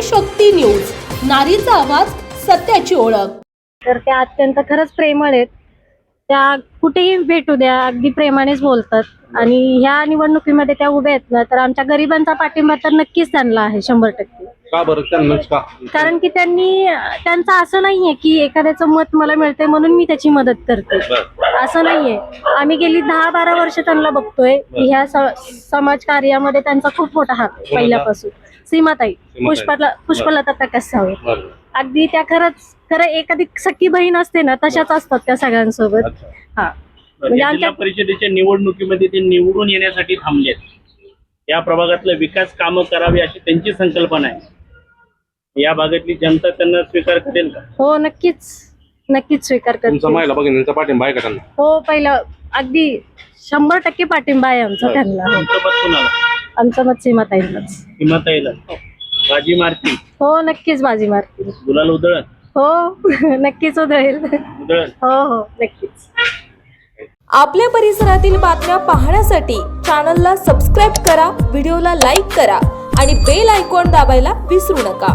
नारी शक्ती न्यूज, नारीचा आवाज, सत्याची ओळख। तर त्या अत्यंत खरंच प्रेमळ आहेत। त्या कुठेही भेटू द्या अगदी प्रेमानेच बोलतात आणि ह्या निवडणुकीमध्ये त्या उभ्या आहेत ना, तर आमच्या गरिबांचा पाठिंबा तर नक्कीच त्यांना आहे 100%। का बरं त्यांनाच का? कारण की त्यांचं असं नाहीये की एखाद्याचं मत मला मिळते म्हणून मी त्याची मदत करते, असं नाहीये। आम्ही गेली 10-12 वर्ष त्यांना बघतोय। ह्या समाज कार्यामध्ये त्यांचा खूप मोठा हात आहे पहिल्यापासून। सीमाताई, पुष्पलता प्रकाश सावंत, अगदी त्या खरं एखादी सख्खी बहीण असते ना, तशाच असतात त्या सगळ्यांसोबत। हा, म्हणजे जिल्हा परिषदेच्या निवडणुकीमध्ये ते निवडून येण्यासाठी थांबलेत। या प्रभागातलं विकास कामं करावी अशी त्यांची संकल्पना आहे। या भागातली जनता त्यांना स्वीकार करेल का? हो, नक्कीच स्वीकार करते। तुमचा महिला भगिनींचा पाठिंबा आहे का त्यांना? हो, पहिलं अगदी 100% पाठिंबा आहे आमचा त्यांना। तुमचं मत कुणाला? आमचं मत सीमाताईंनाच। सीमाताईला बाजी मारतील? हो, नक्कीच बाजी मारतील। गुलाल उधळण? हो, नक्कीच उधळेल। हो, नक्कीच। आपल्या परिसरातील बातम्या पाहण्यासाठी चॅनलला सबस्क्राईब करा, व्हिडिओला लाईक करा आणि बेल आयकॉन दाबायला विसरू नका।